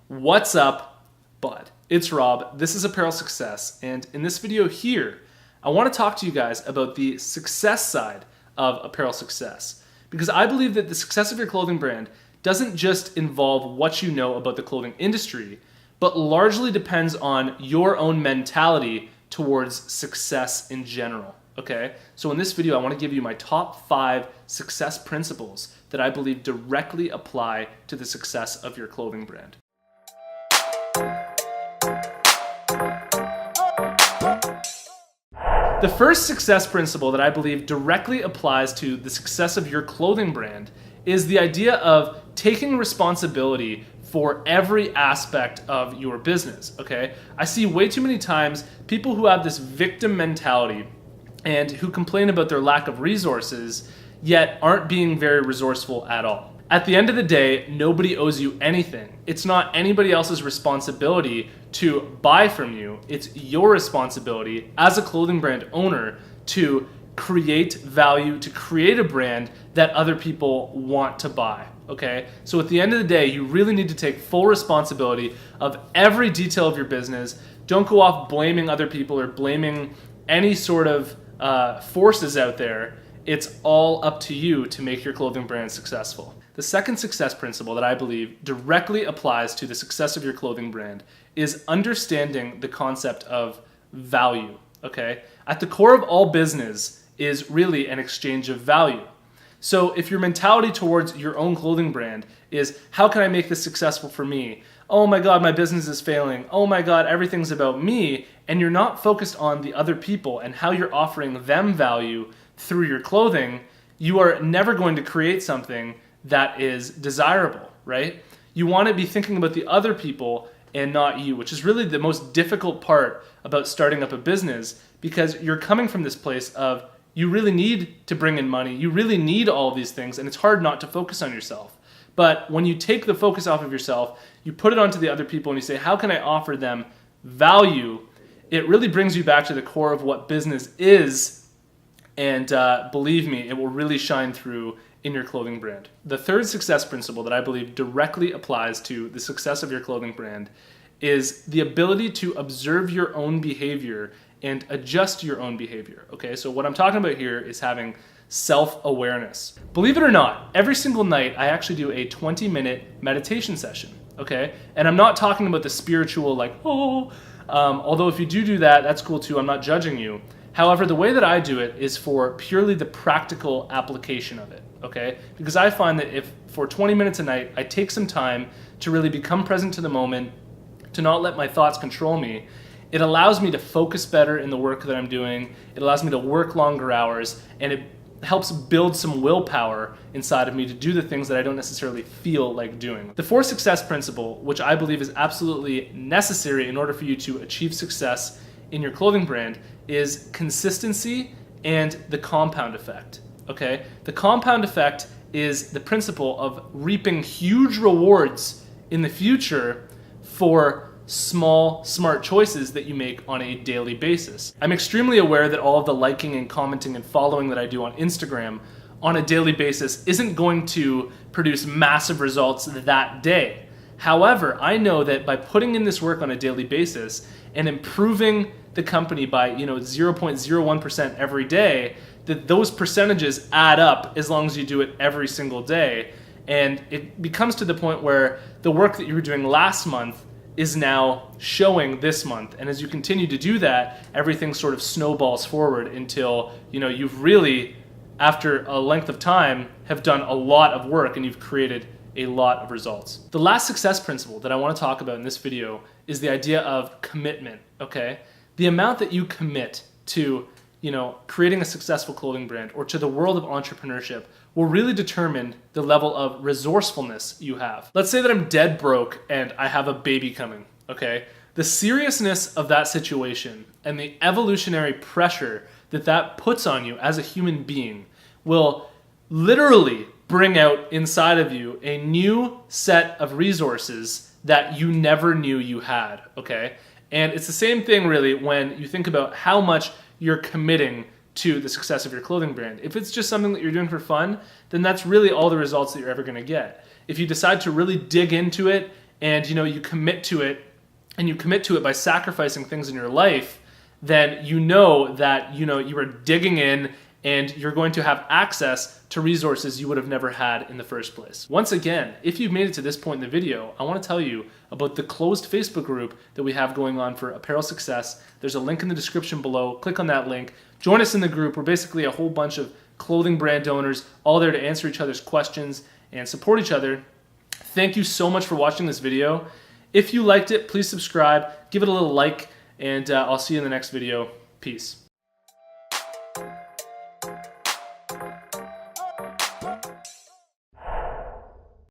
What's up, bud? It's Rob. This is Apparel Success, and in this video here, I want to talk to you guys about the success side of Apparel Success, because I believe that the success of your clothing brand doesn't just involve what you know about the clothing industry, but largely depends on your own mentality towards success in general. Okay, so in this video, I want to give you my top 5 success principles that I believe directly apply to the success of your clothing brand. The first success principle that I believe directly applies to the success of your clothing brand is the idea of taking responsibility for every aspect of your business, okay? I see way too many times people who have this victim mentality and who complain about their lack of resources, yet aren't being very resourceful at all. At the end of the day, nobody owes you anything. It's not anybody else's responsibility to buy from you. It's your responsibility as a clothing brand owner to create value, to create a brand that other people want to buy, okay? So at the end of the day, you really need to take full responsibility of every detail of your business. Don't go off blaming other people or blaming any sort of forces out there. It's all up to you to make your clothing brand successful. The second success principle that I believe directly applies to the success of your clothing brand is understanding the concept of value, okay? At the core of all business is really an exchange of value. So if your mentality towards your own clothing brand is, how can I make this successful for me? Oh my God, my business is failing. Oh my God, everything's about me. And you're not focused on the other people and how you're offering them value through your clothing, you are never going to create something that is desirable, right? You want to be thinking about the other people and not you, which is really the most difficult part about starting up a business, because you're coming from this place of you really need to bring in money, you really need all of these things, and it's hard not to focus on yourself. But when you take the focus off of yourself, you put it onto the other people and you say, how can I offer them value? It really brings you back to the core of what business is, and believe me, it will really shine through in your clothing brand. The third success principle that I believe directly applies to the success of your clothing brand is the ability to observe your own behavior and adjust your own behavior, okay? So what I'm talking about here is having self-awareness. Believe it or not, every single night I actually do a 20-minute meditation session, okay? And I'm not talking about the spiritual, like, although if you do that, that's cool too, I'm not judging you. However, the way that I do it is for purely the practical application of it, okay? Because I find that if for 20 minutes a night, I take some time to really become present to the moment, to not let my thoughts control me, it allows me to focus better in the work that I'm doing, it allows me to work longer hours, and it helps build some willpower inside of me to do the things that I don't necessarily feel like doing. The fourth success principle, which I believe is absolutely necessary in order for you to achieve success in your clothing brand, is consistency and the compound effect, okay? The compound effect is the principle of reaping huge rewards in the future for small, smart choices that you make on a daily basis. I'm extremely aware that all of the liking and commenting and following that I do on Instagram on a daily basis isn't going to produce massive results that day. However, I know that by putting in this work on a daily basis and improving the company by 0.01% every day, that those percentages add up as long as you do it every single day. And it becomes to the point where the work that you were doing last month is now showing this month. And as you continue to do that, everything sort of snowballs forward until you've really, after a length of time, have done a lot of work and you've created a lot of results. The last success principle that I want to talk about in this video is the idea of commitment, okay? The amount that you commit to, creating a successful clothing brand or to the world of entrepreneurship will really determine the level of resourcefulness you have. Let's say that I'm dead broke and I have a baby coming, okay? The seriousness of that situation and the evolutionary pressure that that puts on you as a human being will literally bring out inside of you a new set of resources that you never knew you had, okay? And it's the same thing really when you think about how much you're committing to the success of your clothing brand. If it's just something that you're doing for fun, then that's really all the results that you're ever going to get. If you decide to really dig into it and you commit to it, and you commit to it by sacrificing things in your life, then you know that you are digging in and you're going to have access to resources you would have never had in the first place. Once again, if you've made it to this point in the video, I want to tell you about the closed Facebook group that we have going on for Apparel Success. There's a link in the description below. Click on that link. Join us in the group. We're basically a whole bunch of clothing brand owners, all there to answer each other's questions and support each other. Thank you so much for watching this video. If you liked it, please subscribe, give it a little like, and I'll see you in the next video. Peace.